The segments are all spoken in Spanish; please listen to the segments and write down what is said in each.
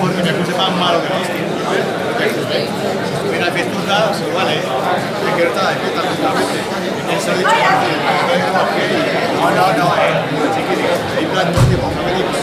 Porque me puse más malo que esto. Mira, que tú estás, vale, me quiero estar despierta totalmente. Eso he dicho, no, chiquillo, hay plan de último, no me digas.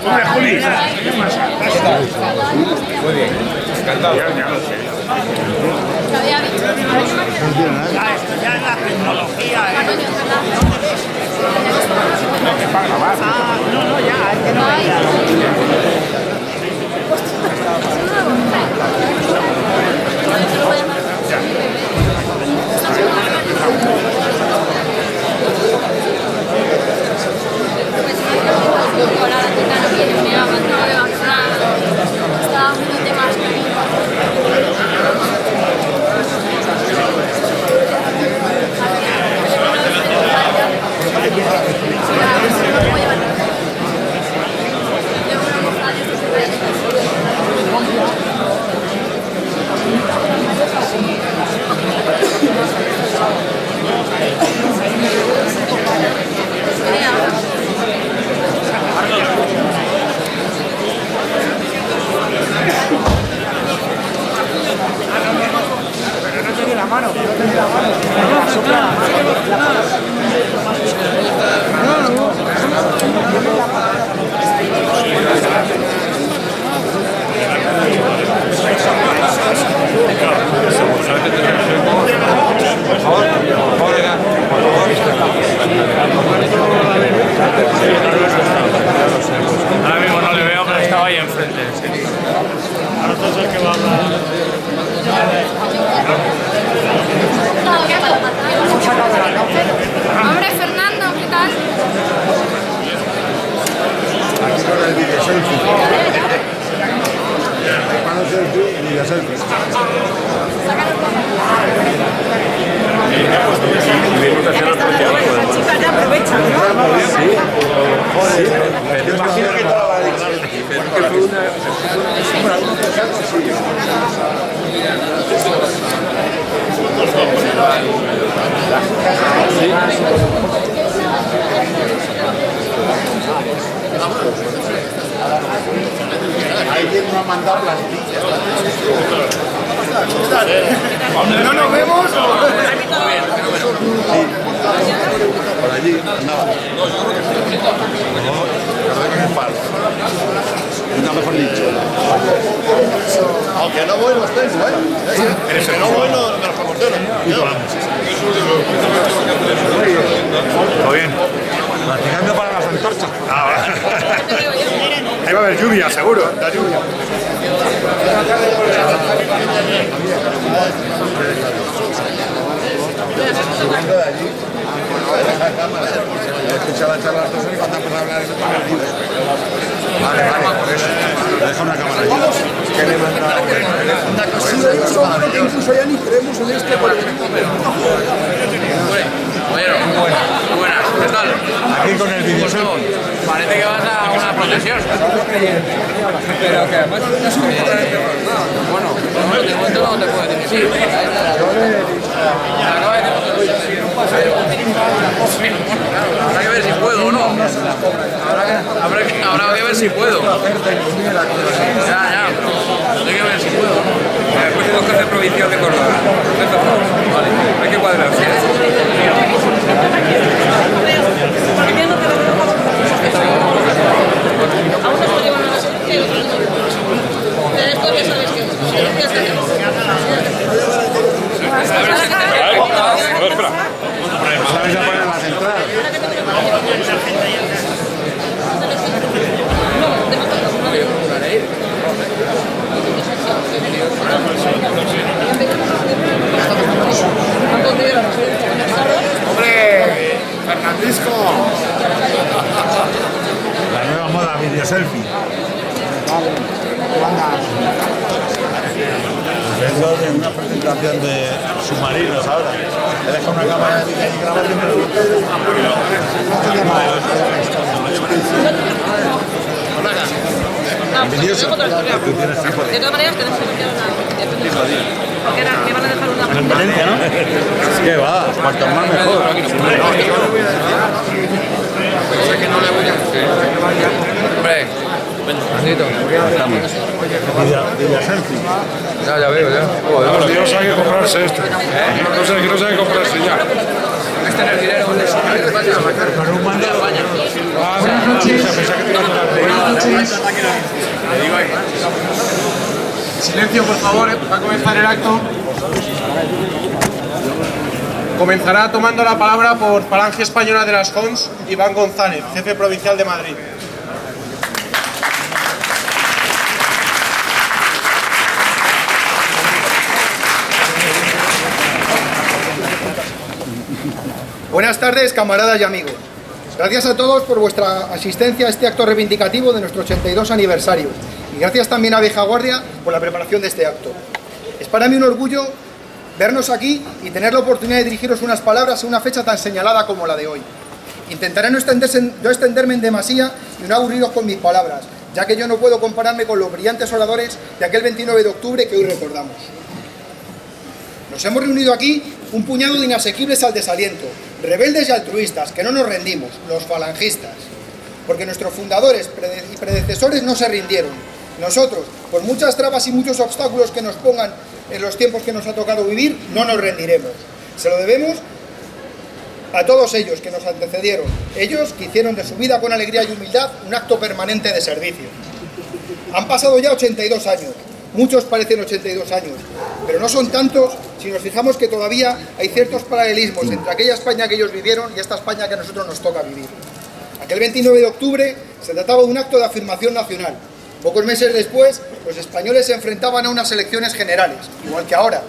Hola, Juli. ¿Qué pasa? Muy bien. Encantado. Ya lo sé. Ya es la tecnología, No, que para grabar. no, ya, es que no veía. Ahora mismo no le veo, pero estaba ahí enfrente. Ahora entonces el que va a hablar. Hombre, Fernando, ¿qué tal? Aquí con el video selfie. Mano selfie y video selfie. Las chicas ya aprovechan, ¿no? Sí, joder, yo imagino que toda la dicho. Porque fue una cercana, sí. Alguien me ha mandado plantillas. ¿No nos vemos? Sí. Por allí, nada. Nunca mejor dicho. Aunque no voy, los tengo, ¿eh? Que no voy, no me los promociono. ¿Todo bien? Practicando para las antorchas. Ahí va a haber lluvia, seguro. La lluvia. Subiendo de allí. He escuchado la charla de las personas y cuando empezó a hablar de eso, vale, por eso. Deja una cámara allí. ¿Qué le manda? Que incluso ya ni creemos en este partido. Buenas, ¿qué tal? Aquí con el vídeo. Parece que vas a una procesión. Pero que además unas cosas bueno, de momento no te puedo decir que sí. Acaba de decir un paseo. Habrá que ver si puedo o no. Habrá que ver si puedo. Ya. Hay que ver si puedo. Después tengo que hacer provincial de Córdoba. Vale, hay que cuadrarse. ¿Sabes a poner la central? ¡Hombre! ¡Fernandisco! La nueva moda video selfie. Vengo de una presentación de submarinos ahora. He dejado una cámara de vídeo y grabar y me lo envidioso. De todas maneras, tenemos que cambiar una. Porque me van a dejar una. En Valencia, ¿no? ¿Qué va? Cuanto más mejor. Hombre, Andito. Video selfie. Ya veo, ya. Claro, que no sabe comprarse este. Que no sabe comprarse ya. Es tener dinero. Con un mando. Buenas noches. Silencio, por favor, va a comenzar el acto. Comenzará tomando la palabra por Falange Española de las Jons, Iván González, jefe provincial de Madrid. Buenas tardes, camaradas y amigos. Gracias a todos por vuestra asistencia a este acto reivindicativo de nuestro 82 aniversario. Y gracias también a Vieja Guardia por la preparación de este acto. Es para mí un orgullo vernos aquí y tener la oportunidad de dirigiros unas palabras en una fecha tan señalada como la de hoy. Intentaré no extenderme en demasía y no aburriros con mis palabras, ya que yo no puedo compararme con los brillantes oradores de aquel 29 de octubre que hoy recordamos. Nos hemos reunido aquí un puñado de inasequibles al desaliento, rebeldes y altruistas, que no nos rendimos, los falangistas, porque nuestros fundadores y predecesores no se rindieron. Nosotros, por muchas trabas y muchos obstáculos que nos pongan en los tiempos que nos ha tocado vivir, no nos rendiremos. Se lo debemos a todos ellos que nos antecedieron, ellos que hicieron de su vida con alegría y humildad un acto permanente de servicio. Han pasado ya 82 años, muchos parecen 82 años, pero no son tantos si nos fijamos que todavía hay ciertos paralelismos entre aquella España que ellos vivieron y esta España que a nosotros nos toca vivir. Aquel 29 de octubre se trataba de un acto de afirmación nacional. Pocos meses después, los españoles se enfrentaban a unas elecciones generales, igual que ahora,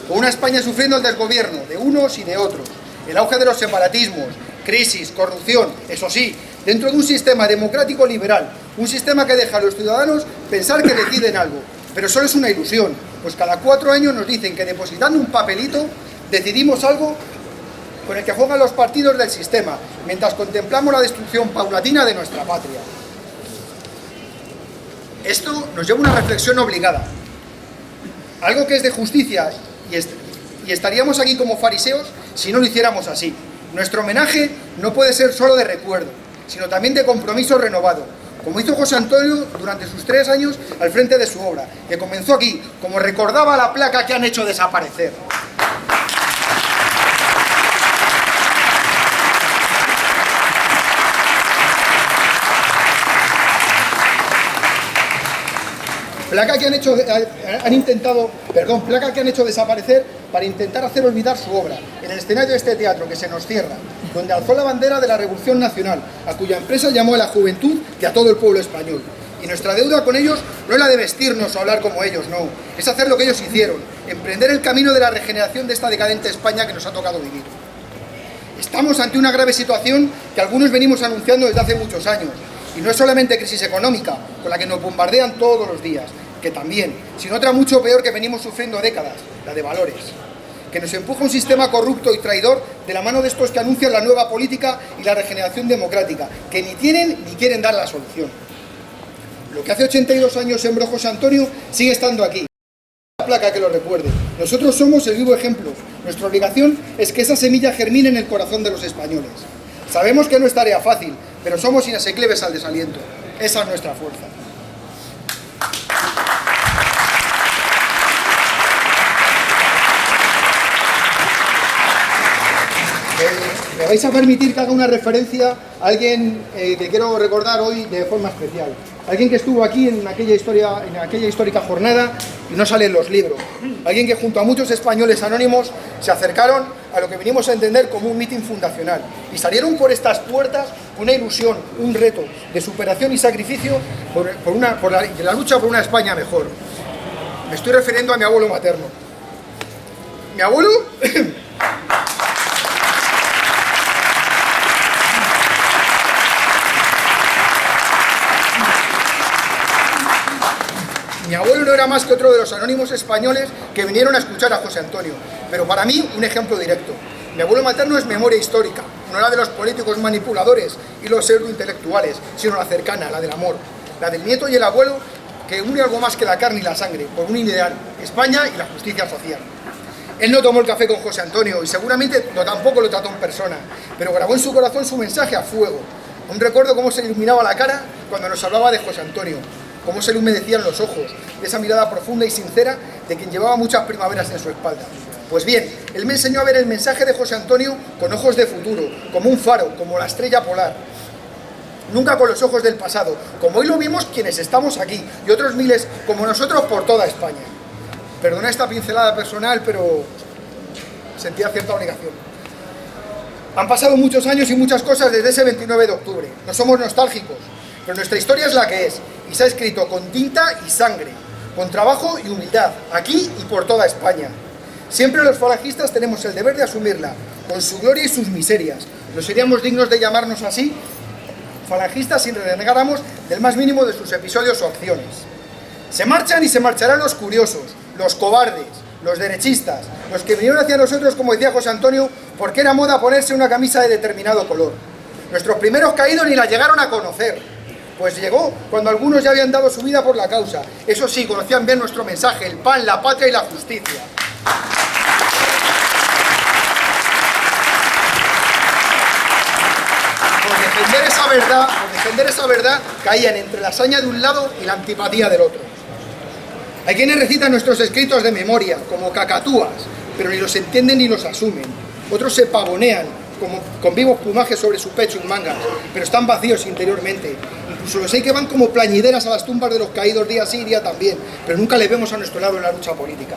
con una España sufriendo el desgobierno de unos y de otros, el auge de los separatismos, crisis, corrupción, eso sí, dentro de un sistema democrático liberal, un sistema que deja a los ciudadanos pensar que deciden algo, pero solo es una ilusión, pues cada 4 años nos dicen que depositando un papelito decidimos algo con el que juegan los partidos del sistema, mientras contemplamos la destrucción paulatina de nuestra patria. Esto nos lleva a una reflexión obligada, algo que es de justicia y estaríamos aquí como fariseos si no lo hiciéramos así. Nuestro homenaje no puede ser solo de recuerdo, sino también de compromiso renovado, como hizo José Antonio durante sus 3 años al frente de su obra, que comenzó aquí, como recordaba la placa que han hecho desaparecer. Placa que han hecho desaparecer para intentar hacer olvidar su obra, en el escenario de este teatro que se nos cierra, donde alzó la bandera de la Revolución Nacional, a cuya empresa llamó a la juventud y a todo el pueblo español. Y nuestra deuda con ellos no es la de vestirnos o hablar como ellos, no, es hacer lo que ellos hicieron, emprender el camino de la regeneración de esta decadente España que nos ha tocado vivir. Estamos ante una grave situación que algunos venimos anunciando desde hace muchos años, y no es solamente crisis económica, con la que nos bombardean todos los días, que también, sino otra mucho peor que venimos sufriendo décadas, la de valores, que nos empuja un sistema corrupto y traidor de la mano de estos que anuncian la nueva política y la regeneración democrática, que ni tienen ni quieren dar la solución. Lo que hace 82 años sembró José Antonio sigue estando aquí. La placa que lo recuerde. Nosotros somos el vivo ejemplo. Nuestra obligación es que esa semilla germine en el corazón de los españoles. Sabemos que no es tarea fácil, pero somos inasequibles al desaliento. Esa es nuestra fuerza. Me vais a permitir que haga una referencia a alguien que quiero recordar hoy de forma especial. Alguien que estuvo aquí en aquella histórica jornada y no sale en los libros. Alguien que junto a muchos españoles anónimos se acercaron a lo que venimos a entender como un mitin fundacional y salieron por estas puertas con una ilusión, un reto de superación y sacrificio por la lucha por una España mejor. Me estoy refiriendo a mi abuelo materno. Mi abuelo... Mi abuelo no era más que otro de los anónimos españoles que vinieron a escuchar a José Antonio, pero para mí un ejemplo directo. Mi abuelo materno es memoria histórica, no la de los políticos manipuladores y los pseudointelectuales, sino la cercana, la del amor, la del nieto y el abuelo que une algo más que la carne y la sangre, por un ideal, España y la justicia social. Él no tomó el café con José Antonio y seguramente tampoco lo trató en persona, pero grabó en su corazón su mensaje a fuego. Aún recuerdo cómo se le iluminaba la cara cuando nos hablaba de José Antonio, cómo se le humedecían los ojos, de esa mirada profunda y sincera de quien llevaba muchas primaveras en su espalda. Pues bien, él me enseñó a ver el mensaje de José Antonio con ojos de futuro, como un faro, como la estrella polar. Nunca con los ojos del pasado, como hoy lo vimos quienes estamos aquí, y otros miles como nosotros por toda España. Perdona esta pincelada personal, pero sentía cierta obligación. Han pasado muchos años y muchas cosas desde ese 29 de octubre. No somos nostálgicos, pero nuestra historia es la que es, y se ha escrito con tinta y sangre, con trabajo y humildad, aquí y por toda España. Siempre los falangistas tenemos el deber de asumirla, con su gloria y sus miserias. No seríamos dignos de llamarnos así, falangistas, si renegáramos del más mínimo de sus episodios o acciones. Se marchan y se marcharán los curiosos, los cobardes, los derechistas, los que vinieron hacia nosotros, como decía José Antonio, porque era moda ponerse una camisa de determinado color. Nuestros primeros caídos ni la llegaron a conocer, pues llegó cuando algunos ya habían dado su vida por la causa. Eso sí, conocían bien nuestro mensaje, el pan, la patria y la justicia. Por defender esa verdad, caían entre la hazaña de un lado y la antipatía del otro. Hay quienes recitan nuestros escritos de memoria, como cacatúas, pero ni los entienden ni los asumen. Otros se pavonean, como con vivos plumajes sobre su pecho en mangas, pero están vacíos interiormente. Incluso los hay que van como plañideras a las tumbas de los caídos día sí, día también, pero nunca les vemos a nuestro lado en la lucha política.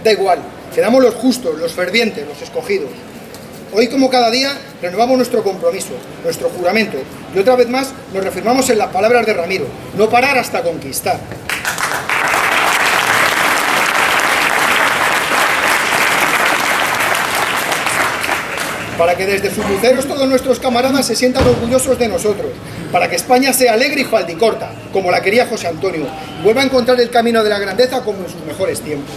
Da igual, quedamos los justos, los fervientes, los escogidos. Hoy, como cada día, renovamos nuestro compromiso, nuestro juramento, y otra vez más nos reafirmamos en las palabras de Ramiro: no parar hasta conquistar. Para que desde sus luceros todos nuestros camaradas se sientan orgullosos de nosotros, para que España sea alegre y faldicorta, como la quería José Antonio, y vuelva a encontrar el camino de la grandeza como en sus mejores tiempos.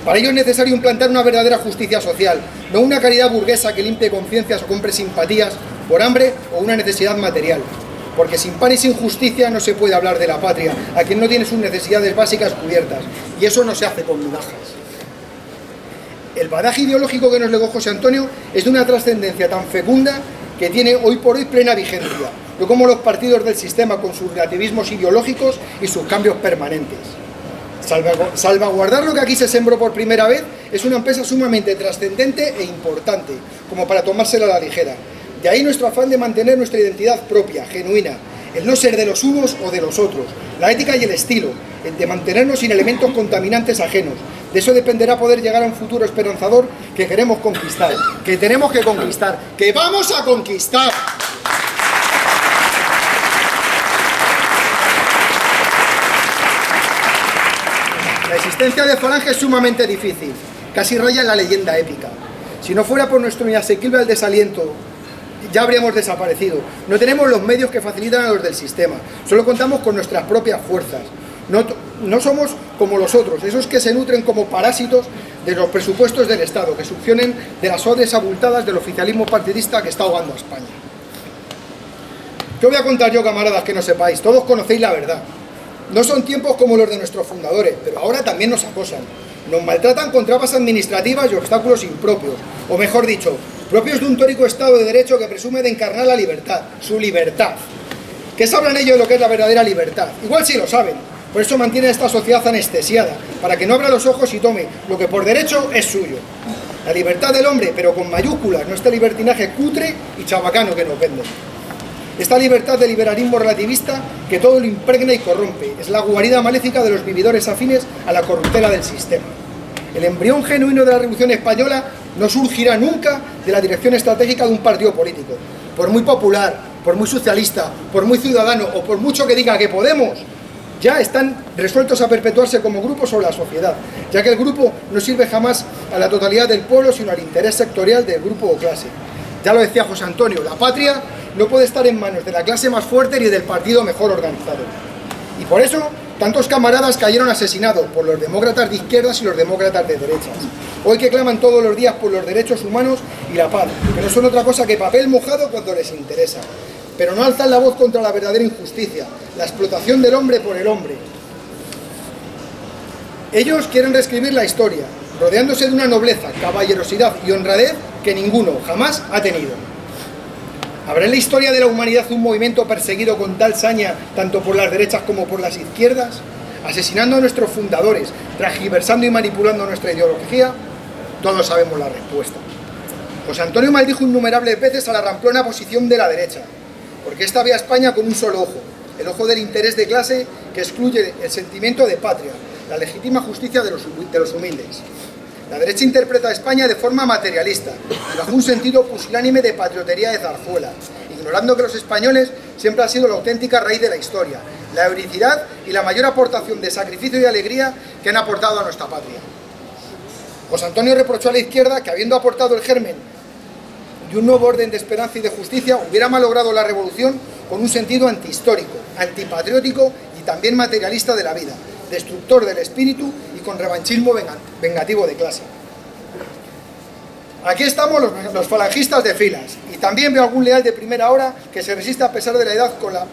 Para ello es necesario implantar una verdadera justicia social, no una caridad burguesa que limpie conciencias o compre simpatías por hambre o una necesidad material. Porque sin pan y sin justicia no se puede hablar de la patria, a quien no tiene sus necesidades básicas cubiertas, y eso no se hace con migajas. El badaje ideológico que nos legó José Antonio es de una trascendencia tan fecunda que tiene hoy por hoy plena vigencia, no como los partidos del sistema con sus relativismos ideológicos y sus cambios permanentes. Salvaguardar lo que aquí se sembró por primera vez es una empresa sumamente trascendente e importante, como para tomársela a la ligera. De ahí nuestro afán de mantener nuestra identidad propia, genuina, el no ser de los unos o de los otros, la ética y el estilo, el de mantenernos sin elementos contaminantes ajenos. De eso dependerá poder llegar a un futuro esperanzador que queremos conquistar, que tenemos que conquistar, que vamos a conquistar. La existencia de Falange es sumamente difícil, casi raya en la leyenda épica. Si no fuera por nuestro inasequible desaliento, ya habríamos desaparecido. No tenemos los medios que facilitan a los del sistema, solo contamos con nuestras propias fuerzas. No somos como los otros, esos que se nutren como parásitos de los presupuestos del Estado, que succionen de las odes abultadas del oficialismo partidista que está ahogando a España. ¿Qué os voy a contar yo, camaradas, que no sepáis? Todos conocéis la verdad. No son tiempos como los de nuestros fundadores, pero ahora también nos acosan. Nos maltratan con trabas administrativas y obstáculos impropios, o mejor dicho, propios de un teórico Estado de Derecho que presume de encarnar la libertad, su libertad. ¿Qué sabrán ellos de lo que es la verdadera libertad? Igual sí lo saben, por eso mantienen esta sociedad anestesiada, para que no abra los ojos y tome lo que por derecho es suyo. La libertad del hombre, pero con mayúsculas, no este libertinaje cutre y chabacano que nos venden. Esta libertad de liberalismo relativista que todo lo impregna y corrompe, es la guarida maléfica de los vividores afines a la corruptela del sistema. El embrión genuino de la Revolución Española no surgirá nunca de la dirección estratégica de un partido político. Por muy popular, por muy socialista, por muy ciudadano o por mucho que diga que Podemos, ya están resueltos a perpetuarse como grupo sobre la sociedad, ya que el grupo no sirve jamás a la totalidad del pueblo, sino al interés sectorial del grupo o clase. Ya lo decía José Antonio, la patria no puede estar en manos de la clase más fuerte ni del partido mejor organizado. Y por eso, tantos camaradas cayeron asesinados por los demócratas de izquierdas y los demócratas de derechas. Hoy que claman todos los días por los derechos humanos y la paz, que no son otra cosa que papel mojado cuando les interesa. Pero no alzan la voz contra la verdadera injusticia, la explotación del hombre por el hombre. Ellos quieren reescribir la historia, rodeándose de una nobleza, caballerosidad y honradez que ninguno jamás ha tenido. ¿Habrá en la historia de la humanidad un movimiento perseguido con tal saña, tanto por las derechas como por las izquierdas, asesinando a nuestros fundadores, transgiversando y manipulando nuestra ideología? Todos sabemos la respuesta. José Antonio maldijo innumerables veces a la ramplona posición de la derecha, porque esta ve a España con un solo ojo, el ojo del interés de clase que excluye el sentimiento de patria, la legítima justicia de los humildes. La derecha interpreta a España de forma materialista y bajo un sentido pusilánime de patriotería de zarzuela, ignorando que los españoles siempre han sido la auténtica raíz de la historia, la heroicidad y la mayor aportación de sacrificio y alegría que han aportado a nuestra patria. José Antonio reprochó a la izquierda que, habiendo aportado el germen de un nuevo orden de esperanza y de justicia, hubiera malogrado la revolución con un sentido antihistórico, antipatriótico y también materialista de la vida, destructor del espíritu y con revanchismo vengativo de clase. Aquí estamos los falangistas de filas, y también veo algún leal de primera hora que se resiste a pesar de la edad con la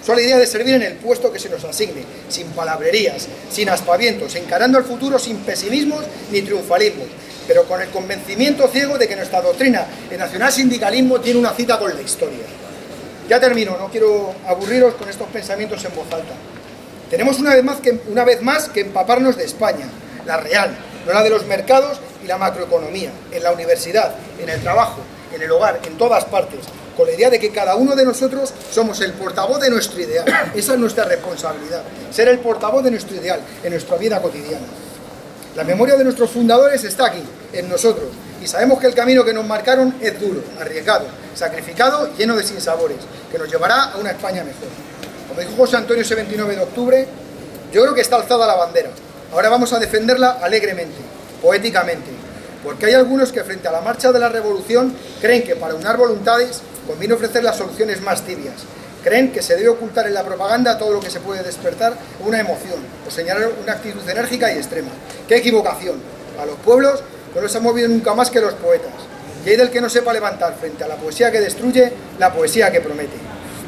sola idea de servir en el puesto que se nos asigne, sin palabrerías, sin aspavientos, encarando el futuro sin pesimismos ni triunfalismos, pero con el convencimiento ciego de que nuestra doctrina el nacional-sindicalismo tiene una cita con la historia. Ya termino, no quiero aburriros con estos pensamientos en voz alta. Tenemos una vez más que empaparnos de España, la real, no la de los mercados y la macroeconomía, en la universidad, en el trabajo, en el hogar, en todas partes, con la idea de que cada uno de nosotros somos el portavoz de nuestro ideal. Esa es nuestra responsabilidad, ser el portavoz de nuestro ideal, en nuestra vida cotidiana. La memoria de nuestros fundadores está aquí, en nosotros, y sabemos que el camino que nos marcaron es duro, arriesgado, sacrificado y lleno de sinsabores, que nos llevará a una España mejor. Como dijo José Antonio ese 29 de octubre, yo creo que está alzada la bandera. Ahora vamos a defenderla alegremente, poéticamente, porque hay algunos que frente a la marcha de la revolución creen que para unar voluntades conviene ofrecer las soluciones más tibias. Creen que se debe ocultar en la propaganda todo lo que se puede despertar una emoción o señalar una actitud enérgica y extrema. ¡Qué equivocación! A los pueblos no los han movido nunca más que los poetas. Y hay del que no sepa levantar frente a la poesía que destruye, la poesía que promete.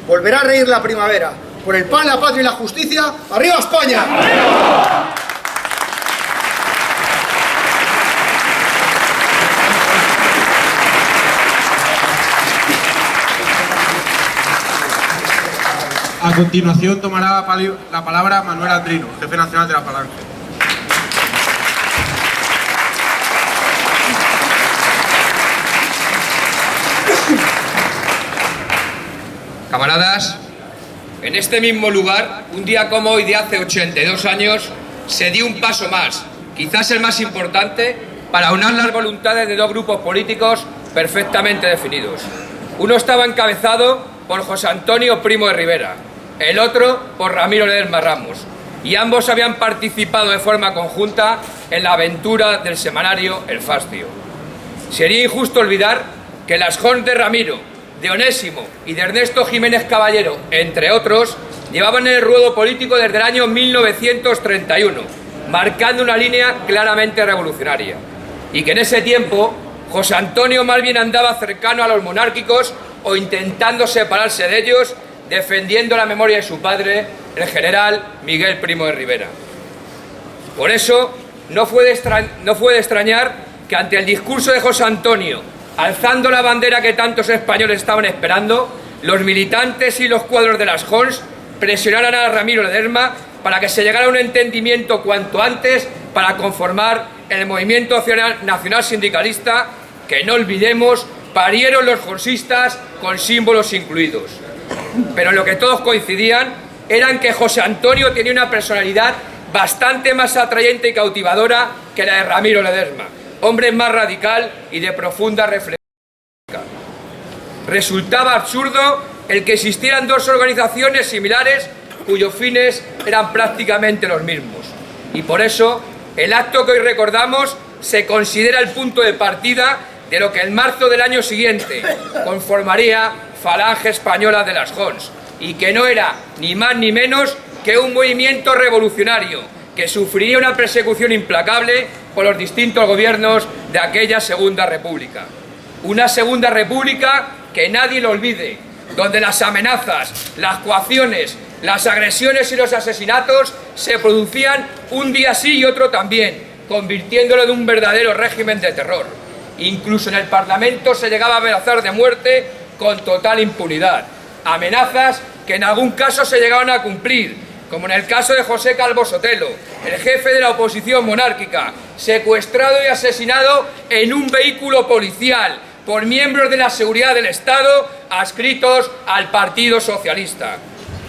Volverá a reír la primavera. Por el pan, la patria y la justicia, ¡arriba España! ¡Arriba! A continuación tomará la palabra Manuel Andrino, jefe nacional de la Falange. Camaradas, en este mismo lugar, un día como hoy de hace 82 años, se dio un paso más, quizás el más importante, para unir las voluntades de dos grupos políticos perfectamente definidos. Uno estaba encabezado por José Antonio Primo de Rivera, el otro por Ramiro Ledesma Ramos, y ambos habían participado de forma conjunta en la aventura del semanario El Fascio. Sería injusto olvidar que las Jons de Ramiro, de Onésimo y de Ernesto Jiménez Caballero, entre otros, llevaban el ruedo político desde el año 1931, marcando una línea claramente revolucionaria, y que en ese tiempo José Antonio más bien andaba cercano a los monárquicos o intentando separarse de ellos, defendiendo la memoria de su padre, el general Miguel Primo de Rivera. Por eso, no fue de extrañar que ante el discurso de José Antonio, alzando la bandera que tantos españoles estaban esperando, los militantes y los cuadros de las Jons presionaran a Ramiro Ledesma para que se llegara a un entendimiento cuanto antes para conformar el movimiento nacional sindicalista que, no olvidemos, parieron los jonsistas con símbolos incluidos. Pero en lo que todos coincidían era en que José Antonio tenía una personalidad bastante más atrayente y cautivadora que la de Ramiro Ledesma, hombre más radical y de profunda reflexión. Resultaba absurdo el que existieran dos organizaciones similares cuyos fines eran prácticamente los mismos. Y por eso, el acto que hoy recordamos se considera el punto de partida de lo que en marzo del año siguiente conformaría Falange Española de las Jons, y que no era ni más ni menos que un movimiento revolucionario que sufriría una persecución implacable por los distintos gobiernos de aquella Segunda República. Una Segunda República que nadie lo olvide, donde las amenazas, las coacciones, las agresiones y los asesinatos se producían un día sí y otro también, convirtiéndolo en un verdadero régimen de terror. Incluso en el Parlamento se llegaba a amenazar de muerte con total impunidad. Amenazas que en algún caso se llegaron a cumplir, como en el caso de José Calvo Sotelo, el jefe de la oposición monárquica, secuestrado y asesinado en un vehículo policial por miembros de la seguridad del Estado adscritos al Partido Socialista.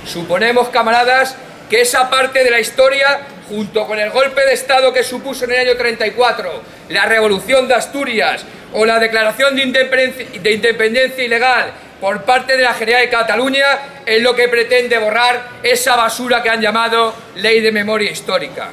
Suponemos, camaradas, que esa parte de la historia, junto con el golpe de Estado que supuso en el año 34, la Revolución de Asturias o la declaración de independencia ilegal por parte de la Generalidad de Cataluña, es lo que pretende borrar esa basura que han llamado Ley de Memoria Histórica.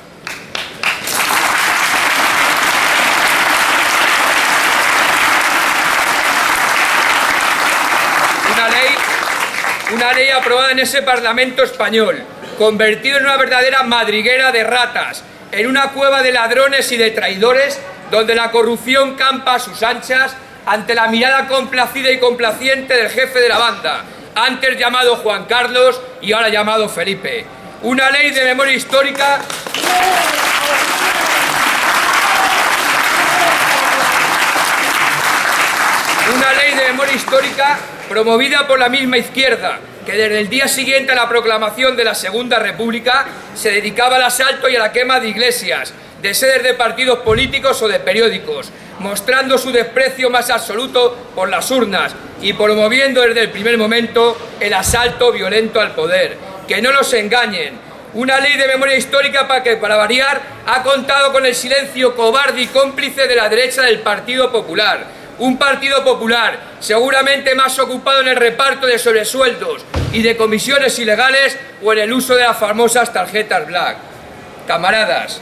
Una ley aprobada en ese Parlamento español, convertido en una verdadera madriguera de ratas, en una cueva de ladrones y de traidores, donde la corrupción campa a sus anchas ante la mirada complacida y complaciente del jefe de la banda, antes llamado Juan Carlos y ahora llamado Felipe. Una ley de memoria histórica promovida por la misma izquierda, que desde el día siguiente a la proclamación de la Segunda República se dedicaba al asalto y a la quema de iglesias, de sedes de partidos políticos o de periódicos, mostrando su desprecio más absoluto por las urnas y promoviendo desde el primer momento el asalto violento al poder. Que no nos engañen, una ley de memoria histórica que, para variar, ha contado con el silencio cobarde y cómplice de la derecha del Partido Popular. Un Partido Popular seguramente más ocupado en el reparto de sobresueldos y de comisiones ilegales o en el uso de las famosas tarjetas black. Camaradas,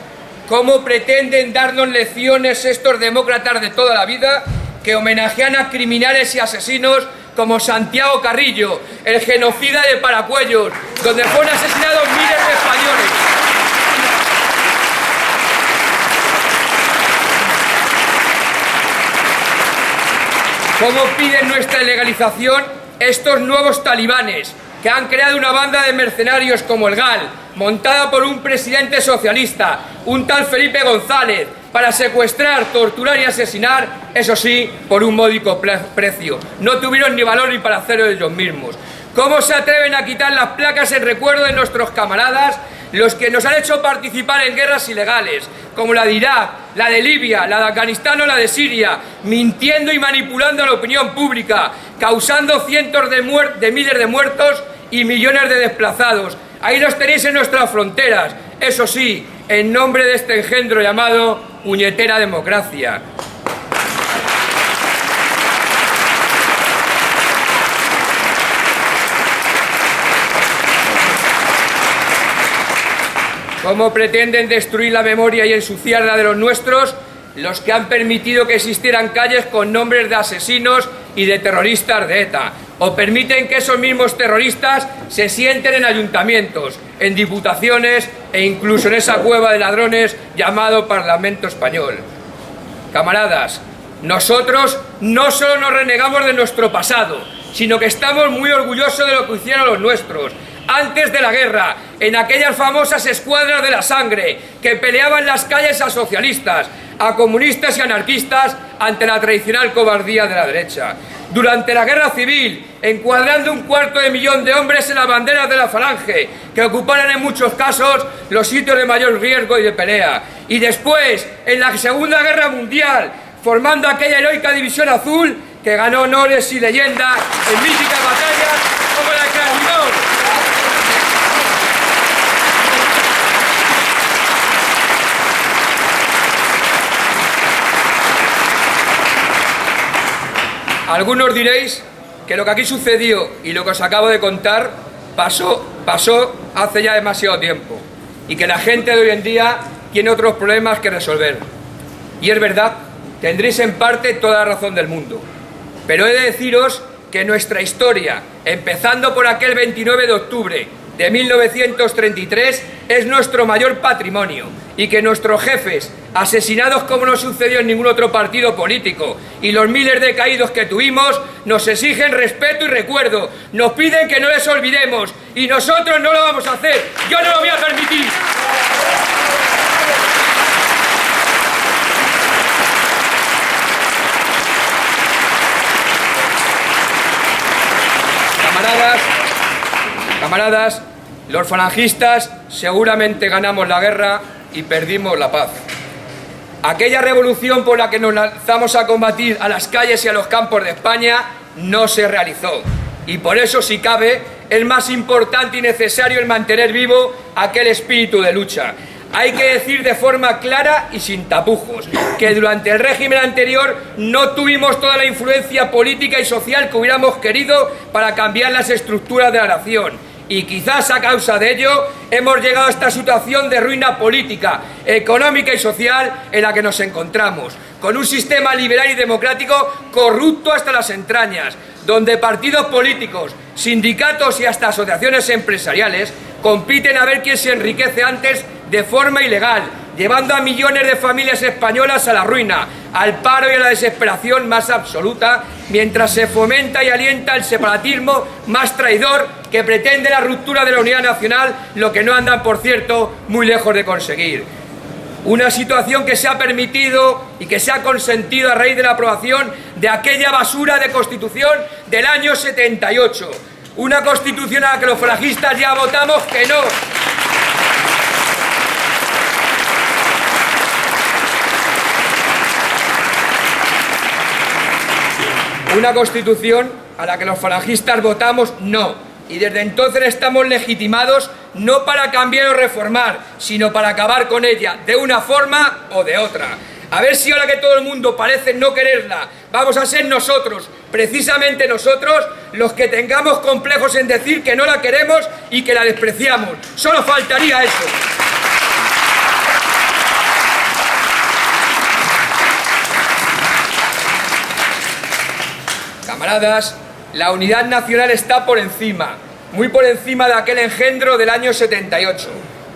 ¿cómo pretenden darnos lecciones estos demócratas de toda la vida que homenajean a criminales y asesinos como Santiago Carrillo, el genocida de Paracuellos, donde fueron asesinados miles de españoles? ¿Cómo piden nuestra legalización estos nuevos talibanes que han creado una banda de mercenarios como el GAL, montada por un presidente socialista, un tal Felipe González, para secuestrar, torturar y asesinar, eso sí, por un módico precio? No tuvieron ni valor ni para hacerlo ellos mismos. ¿Cómo se atreven a quitar las placas en recuerdo de nuestros camaradas, los que nos han hecho participar en guerras ilegales, como la de Irak, la de Libia, la de Afganistán o la de Siria, mintiendo y manipulando a la opinión pública, causando cientos de miles de muertos y millones de desplazados? Ahí los tenéis en nuestras fronteras, eso sí, en nombre de este engendro llamado puñetera democracia. ¿Cómo pretenden destruir la memoria y ensuciarla de los nuestros los que han permitido que existieran calles con nombres de asesinos y de terroristas de ETA? ¿O permiten que esos mismos terroristas se sienten en ayuntamientos, en diputaciones e incluso en esa cueva de ladrones llamado Parlamento Español? Camaradas, nosotros no solo nos renegamos de nuestro pasado, sino que estamos muy orgullosos de lo que hicieron los nuestros. Antes de la guerra, en aquellas famosas escuadras de la sangre que peleaban en las calles a socialistas, a comunistas y anarquistas ante la tradicional cobardía de la derecha. Durante la guerra civil, encuadrando 250.000 de hombres en las banderas de la Falange, que ocuparan en muchos casos los sitios de mayor riesgo y de pelea. Y después, en la Segunda Guerra Mundial, formando aquella heroica División Azul que ganó honores y leyendas en míticas batallas como la de Krasnodar. Algunos diréis que lo que aquí sucedió y lo que os acabo de contar pasó hace ya demasiado tiempo y que la gente de hoy en día tiene otros problemas que resolver. Y es verdad, tendréis en parte toda la razón del mundo. Pero he de deciros que nuestra historia, empezando por aquel 29 de octubre de 1933, es nuestro mayor patrimonio y que nuestros jefes, asesinados como no sucedió en ningún otro partido político, y los miles de caídos que tuvimos, nos exigen respeto y recuerdo, nos piden que no les olvidemos, y nosotros no lo vamos a hacer, yo no lo voy a permitir. Camaradas, los falangistas seguramente ganamos la guerra y perdimos la paz. Aquella revolución por la que nos lanzamos a combatir a las calles y a los campos de España no se realizó. Y por eso, si cabe, es más importante y necesario el mantener vivo aquel espíritu de lucha. Hay que decir de forma clara y sin tapujos que durante el régimen anterior no tuvimos toda la influencia política y social que hubiéramos querido para cambiar las estructuras de la nación. Y quizás a causa de ello hemos llegado a esta situación de ruina política, económica y social en la que nos encontramos, con un sistema liberal y democrático corrupto hasta las entrañas, donde partidos políticos, sindicatos y hasta asociaciones empresariales compiten a ver quién se enriquece antes de forma ilegal, llevando a millones de familias españolas a la ruina, al paro y a la desesperación más absoluta, mientras se fomenta y alienta el separatismo más traidor que pretende la ruptura de la unidad nacional, lo que no andan, por cierto, muy lejos de conseguir. Una situación que se ha permitido y que se ha consentido a raíz de la aprobación de aquella basura de Constitución del año 78. Una Constitución a la que los falangistas ya votamos que no. Una Constitución a la que los falangistas votamos no. Y desde entonces estamos legitimados no para cambiar o reformar, sino para acabar con ella, de una forma o de otra. A ver si ahora que todo el mundo parece no quererla, vamos a ser nosotros, precisamente nosotros, los que tengamos complejos en decir que no la queremos y que la despreciamos. Solo faltaría eso. Camaradas, la unidad nacional está por encima, muy por encima de aquel engendro del año 78.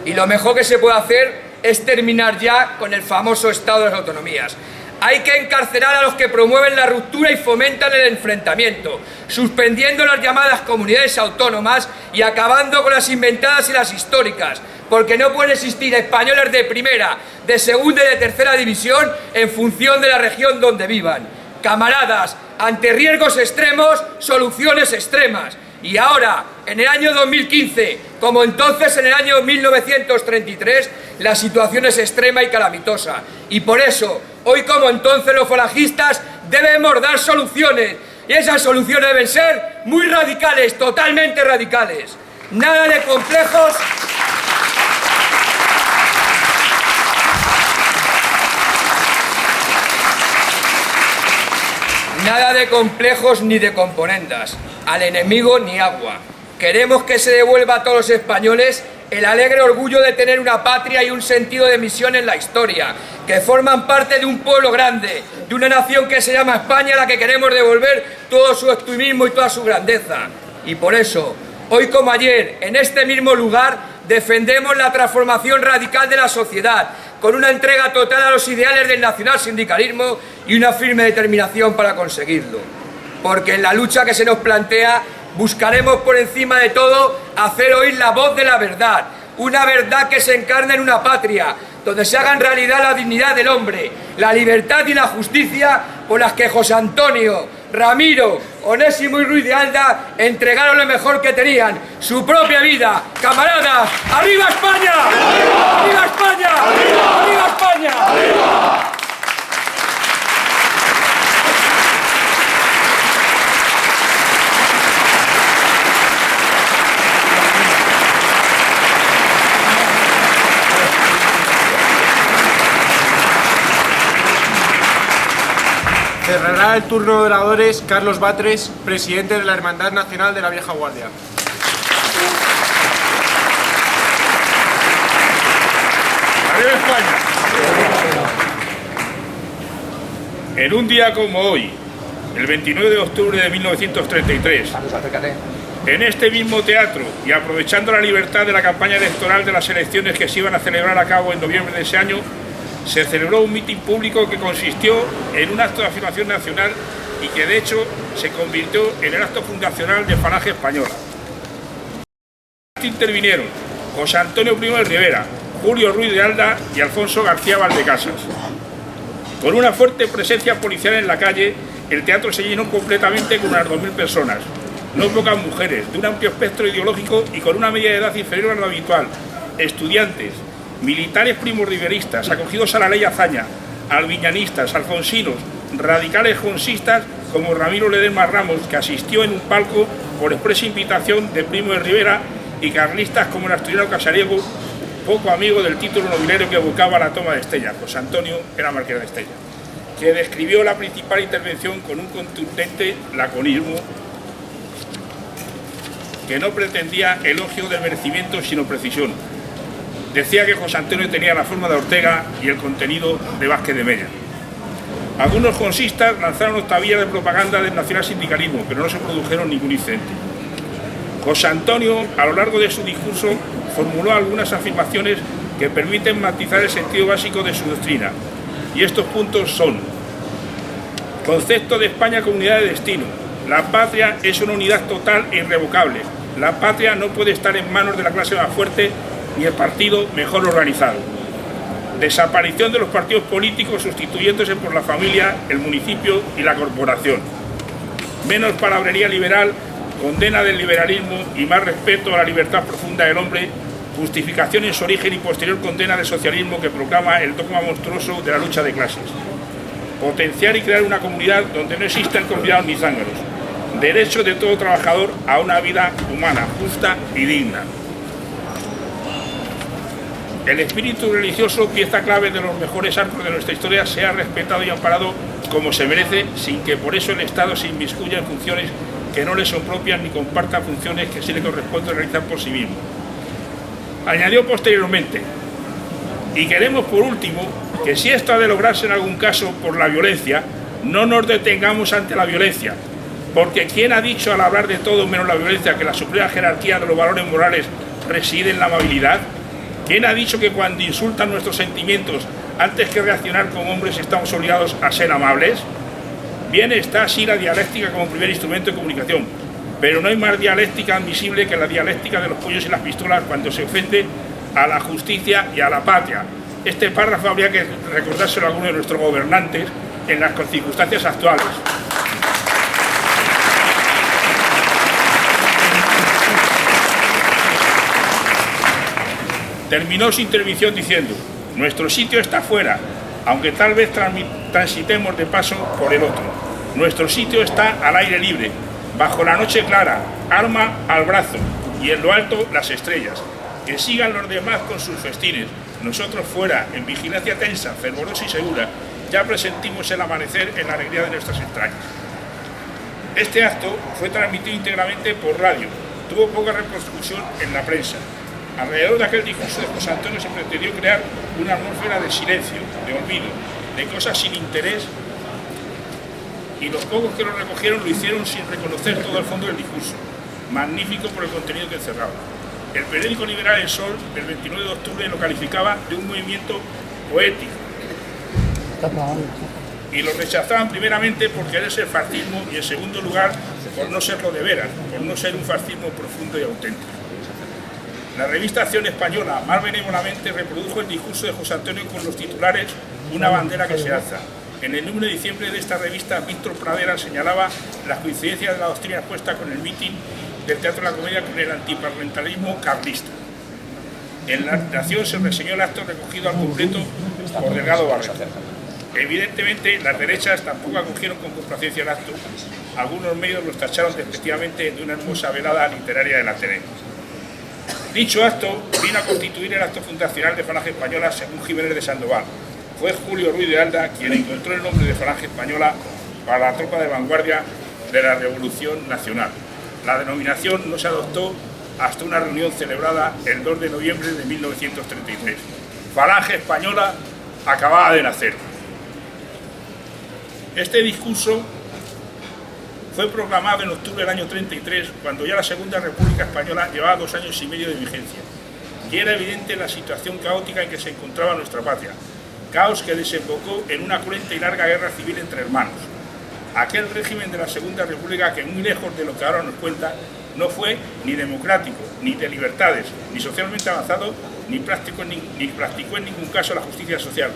Y lo mejor que se puede hacer es terminar ya con el famoso Estado de las Autonomías. Hay que encarcelar a los que promueven la ruptura y fomentan el enfrentamiento, suspendiendo las llamadas comunidades autónomas y acabando con las inventadas y las históricas, porque no pueden existir españoles de primera, de segunda y de tercera división en función de la región donde vivan. Camaradas, ante riesgos extremos, soluciones extremas. Y ahora, en el año 2015, como entonces en el año 1933, la situación es extrema y calamitosa. Y por eso, hoy como entonces, los falangistas debemos dar soluciones. Y esas soluciones deben ser muy radicales, totalmente radicales. Nada de complejos. Nada de complejos ni de componendas, al enemigo ni agua. Queremos que se devuelva a todos los españoles el alegre orgullo de tener una patria y un sentido de misión en la historia, que forman parte de un pueblo grande, de una nación que se llama España, a la que queremos devolver todo su optimismo y toda su grandeza. Y por eso, hoy como ayer, en este mismo lugar, defendemos la transformación radical de la sociedad, con una entrega total a los ideales del nacionalsindicalismo y una firme determinación para conseguirlo. porque en la lucha que se nos plantea buscaremos por encima de todo hacer oír la voz de la verdad, una verdad que se encarne en una patria, donde se hagan realidad la dignidad del hombre, la libertad y la justicia por las que José Antonio, Ramiro, Onésimo y Ruiz de Alda entregaron lo mejor que tenían, su propia vida. ¡Camaradas! ¡Arriba España! ¡Arriba España! ¡Arriba España! Cerrará el turno de oradores Carlos Batres, presidente de la Hermandad Nacional de la Vieja Guardia. ¡Arriba España! En un día como hoy, el 29 de octubre de 1933, en este mismo teatro y aprovechando la libertad de la campaña electoral de las elecciones que se iban a celebrar a cabo en noviembre de ese año, se celebró un mitin público que consistió en un acto de afirmación nacional y que de hecho se convirtió en el acto fundacional de Falange Española. Intervinieron José Antonio Primo de Rivera, Julio Ruiz de Alda y Alfonso García Valdecasas. Con una fuerte presencia policial en la calle, el teatro se llenó completamente con unas 2.000 personas, no pocas mujeres, de un amplio espectro ideológico y con una media de edad inferior a lo habitual, estudiantes, militares primordiveristas, acogidos a la ley Azaña, albiñanistas, alfonsinos, radicales jonsistas como Ramiro Ledesma Ramos, que asistió en un palco por expresa invitación de Primo de Rivera, y carlistas como el asturiano Casariego, poco amigo del título nobiliario que evocaba la toma de Estella. José Antonio era marqués de Estella, que describió la principal intervención con un contundente laconismo que no pretendía elogio del merecimiento sino precisión. Decía que José Antonio tenía la forma de Ortega y el contenido de Vázquez de Mella. Algunos jonsistas lanzaron octavillas de propaganda del nacionalsindicalismo, pero no se produjeron ningún incidente. José Antonio, a lo largo de su discurso, formuló algunas afirmaciones que permiten matizar el sentido básico de su doctrina. Y estos puntos son: concepto de España como unidad de destino. La patria es una unidad total e irrevocable. La patria no puede estar en manos de la clase más fuerte ni el partido mejor organizado. Desaparición de los partidos políticos sustituyéndose por la familia, el municipio y la corporación. Menos palabrería liberal, condena del liberalismo y más respeto a la libertad profunda del hombre, justificación en su origen y posterior condena del socialismo que proclama el dogma monstruoso de la lucha de clases. Potenciar y crear una comunidad donde no existan convidados ni zángaros. Derecho de todo trabajador a una vida humana, justa y digna. El espíritu religioso, pieza clave de los mejores arcos de nuestra historia, sea respetado y amparado como se merece, sin que por eso el Estado se inmiscuya en funciones que no le son propias ni comparta funciones que sí le corresponde realizar por sí mismo. Añadió posteriormente: y queremos por último que si esto ha de lograrse en algún caso por la violencia, no nos detengamos ante la violencia, porque ¿quién ha dicho al hablar de todo menos la violencia que la suprema jerarquía de los valores morales reside en la amabilidad? ¿Quién ha dicho que cuando insultan nuestros sentimientos, antes que reaccionar como hombres, estamos obligados a ser amables? Bien está así la dialéctica como primer instrumento de comunicación, pero no hay más dialéctica admisible que la dialéctica de los puños y las pistolas cuando se ofende a la justicia y a la patria. Este párrafo habría que recordárselo a algunos de nuestros gobernantes en las circunstancias actuales. Terminó su intervención diciendo: nuestro sitio está fuera, aunque tal vez transitemos de paso por el otro. Nuestro sitio está al aire libre, bajo la noche clara, arma al brazo, y en lo alto las estrellas. Que sigan los demás con sus festines. Nosotros fuera, en vigilancia tensa, fervorosa y segura, ya presentimos el amanecer en la alegría de nuestras entrañas. Este acto fue transmitido íntegramente por radio. Tuvo poca repercusión en la prensa. Alrededor de aquel discurso de José Antonio se pretendió crear una atmósfera de silencio, de olvido, de cosas sin interés, y los pocos que lo recogieron lo hicieron sin reconocer todo el fondo del discurso, magnífico por el contenido que encerraba. El periódico liberal El Sol, del 29 de octubre, lo calificaba de un movimiento poético. y lo rechazaban primeramente por querer ser fascismo y en segundo lugar por no serlo de veras, por no ser un fascismo profundo y auténtico. La revista Acción Española más benévolamente reprodujo el discurso de José Antonio con los titulares "Una bandera que se alza". En el número de diciembre de esta revista, Víctor Pradera señalaba las coincidencias de la doctrina expuesta con el mitin del Teatro de la Comedia con el antiparlamentarismo carlista. En la Acción se reseñó el acto recogido al completo por Delgado Barreto. Evidentemente, las derechas tampoco acogieron con complacencia el acto. Algunos medios los tacharon despectivamente de una hermosa velada literaria del Ateneo. Dicho acto vino a constituir el acto fundacional de Falange Española según Jiménez de Sandoval. Fue Julio Ruiz de Alda quien encontró el nombre de Falange Española para la tropa de vanguardia de la Revolución Nacional. La denominación no se adoptó hasta una reunión celebrada el 2 de noviembre de 1933. Falange Española acababa de nacer. Este discurso fue proclamado en octubre del año 33, cuando ya la Segunda República Española llevaba 2 años y medio de vigencia. Y era evidente la situación caótica en que se encontraba nuestra patria. Caos que desembocó en una cruenta y larga guerra civil entre hermanos. Aquel régimen de la Segunda República que, muy lejos de lo que ahora nos cuenta, no fue ni democrático, ni de libertades, ni socialmente avanzado, ni practicó en ningún caso la justicia social.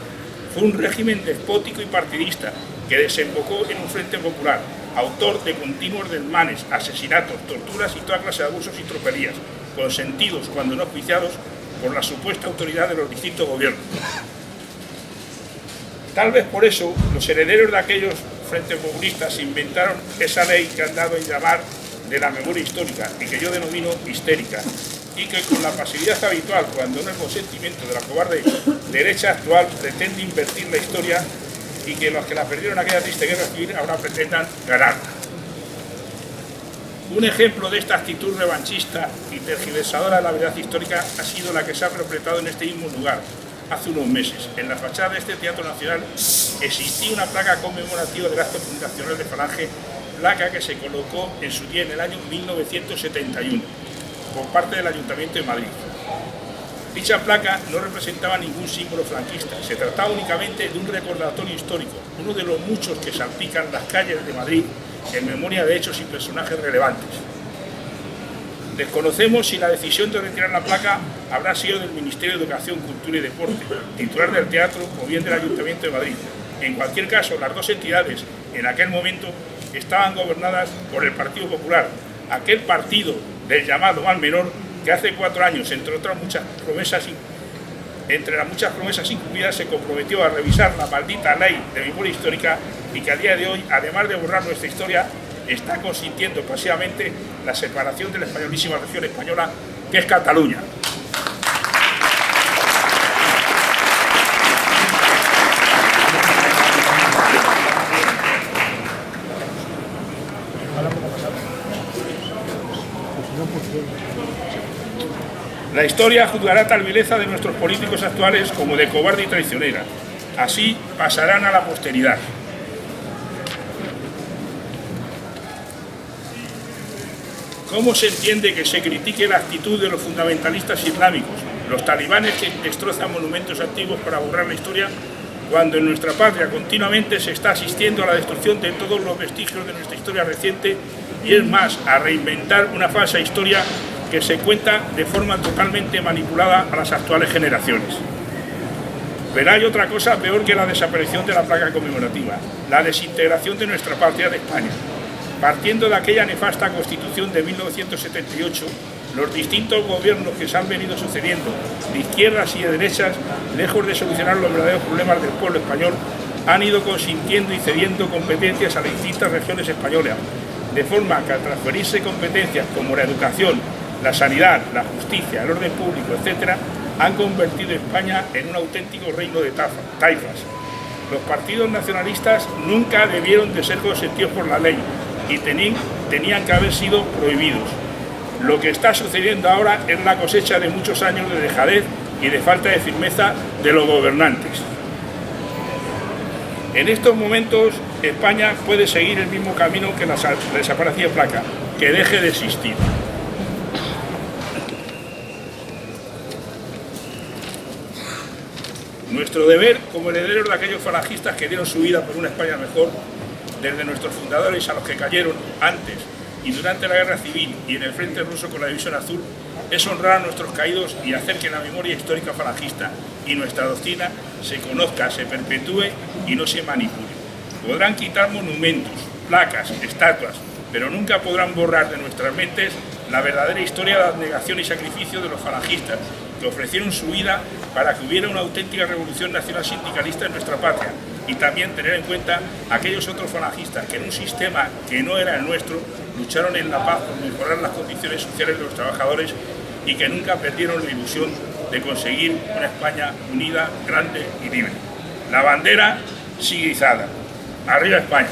Fue un régimen despótico y partidista que desembocó en un frente popular, autor de continuos desmanes, asesinatos, torturas y toda clase de abusos y tropelías, consentidos cuando no auspiciados por la supuesta autoridad de los distintos gobiernos. Tal vez por eso los herederos de aquellos frentes populistas inventaron esa ley que han dado en llamar de la memoria histórica y que yo denomino histérica, y que con la pasividad habitual, cuando no es consentimiento de la cobarde derecha actual, pretende invertir la historia y que los que la perdieron en aquella triste guerra civil ahora pretendan ganarla. Un ejemplo de esta actitud revanchista y tergiversadora de la verdad histórica ha sido la que se ha perpetrado en este mismo lugar hace unos meses. En la fachada de este Teatro Nacional existía una placa conmemorativa del acto fundacional de Falange, placa que se colocó en su día en el año 1971 por parte del Ayuntamiento de Madrid. Dicha placa no representaba ningún símbolo franquista, se trataba únicamente de un recordatorio histórico, uno de los muchos que salpican las calles de Madrid en memoria de hechos y personajes relevantes. Desconocemos si la decisión de retirar la placa habrá sido del Ministerio de Educación, Cultura y Deporte, titular del teatro, o bien del Ayuntamiento de Madrid. En cualquier caso, las dos entidades en aquel momento estaban gobernadas por el Partido Popular, aquel partido del llamado mal menor que hace 4 años, entre las muchas promesas incumplidas, se comprometió a revisar la maldita ley de memoria histórica y que a día de hoy, además de borrar nuestra historia, está consintiendo pasivamente la separación de la españolísima región española que es Cataluña. La historia juzgará tal vileza de nuestros políticos actuales como de cobarde y traicionera. Así pasarán a la posteridad. ¿Cómo se entiende que se critique la actitud de los fundamentalistas islámicos, los talibanes que destrozan monumentos antiguos para borrar la historia, cuando en nuestra patria continuamente se está asistiendo a la destrucción de todos los vestigios de nuestra historia reciente y es más, a reinventar una falsa historia que se cuenta de forma totalmente manipulada a las actuales generaciones? Pero hay otra cosa peor que la desaparición de la placa conmemorativa, la desintegración de nuestra patria de España. Partiendo de aquella nefasta Constitución de 1978, los distintos gobiernos que se han venido sucediendo, de izquierdas y de derechas, lejos de solucionar los verdaderos problemas del pueblo español, han ido consintiendo y cediendo competencias a las distintas regiones españolas, de forma que al transferirse competencias como la educación, la sanidad, la justicia, el orden público, etc., han convertido a España en un auténtico reino de taifas. Los partidos nacionalistas nunca debieron de ser consentidos por la ley y tenían que haber sido prohibidos. Lo que está sucediendo ahora es la cosecha de muchos años de dejadez y de falta de firmeza de los gobernantes. En estos momentos, España puede seguir el mismo camino que la desaparecida placa, que deje de existir. Nuestro deber como herederos de aquellos falangistas que dieron su vida por una España mejor, desde nuestros fundadores a los que cayeron antes y durante la Guerra Civil y en el Frente Ruso con la División Azul, es honrar a nuestros caídos y hacer que la memoria histórica falangista y nuestra doctrina se conozca, se perpetúe y no se manipule. Podrán quitar monumentos, placas, estatuas, pero nunca podrán borrar de nuestras mentes la verdadera historia de abnegación y sacrificio de los falangistas, que ofrecieron su vida para que hubiera una auténtica revolución nacional sindicalista en nuestra patria, y también tener en cuenta a aquellos otros falangistas que en un sistema que no era el nuestro lucharon en la paz por mejorar las condiciones sociales de los trabajadores y que nunca perdieron la ilusión de conseguir una España unida, grande y libre. La bandera sigue izada. ¡Arriba España!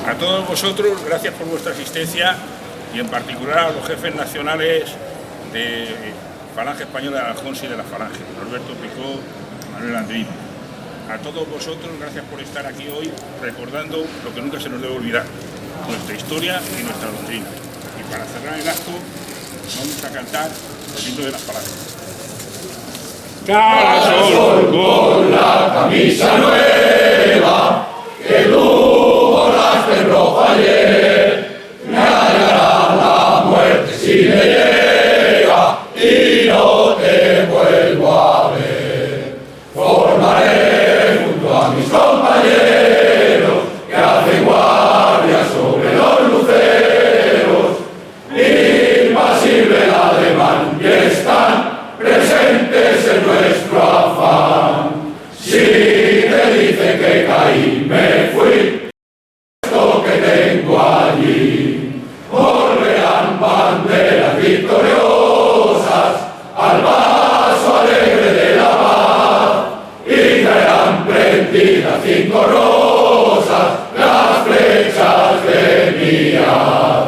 A todos vosotros, gracias por vuestra asistencia y en particular a los jefes nacionales de Falange Española de Aljons y de la Falange, Norberto Picó, Manuel Andrino. A todos vosotros, gracias por estar aquí hoy recordando lo que nunca se nos debe olvidar, nuestra historia y nuestra doctrina. Y para cerrar el acto, vamos a cantar el himno de las Falanges. Cada sol con la camisa nueva que tú borraste en rojo ayer, me hallará la muerte si me llega y no te vuelvo a ver. Formaré junto a mis compañeros que hacen guardia sobre los luceros, impasible el ademán y están presentes en nuestro afán. Si te dicen que caí, me fui, esto que tengo allí, volverán banderas victoriosas al paso alegre de la paz y traerán prendidas 5 rosas las flechas de mi haz.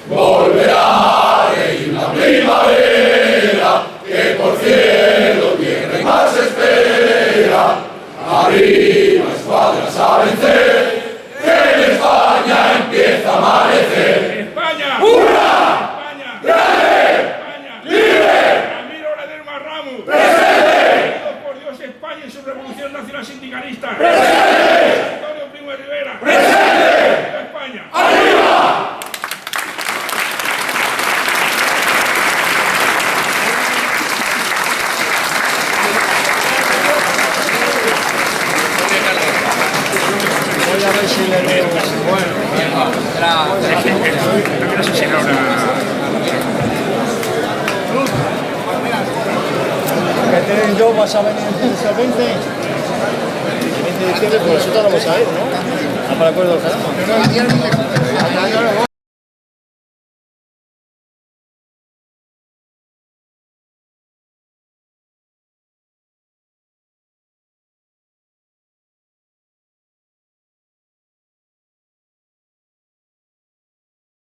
Volverá en la primavera que por cielo, tierra y mar se espera. Arriba escuadras a vencer, que en España empieza a amanecer. ¡España! ¡Hurra! ¡España! ¡Grande! ¡España! ¡Libre! ¡Ramiro Ledesma Ramos! ¡Presente! ¡Unidos por Dios España y su revolución nacional sindicalista! ¡Presente! ¡Antonio Primo de Rivera! ¡Presente! ¡Viva España! ¡Arriba! Voy a ver si le veo. No sé si era una... Que yo vas a venir el 20 de diciembre, por eso te lo vamos a ir, ¿no? Para el acuerdo del Jarama.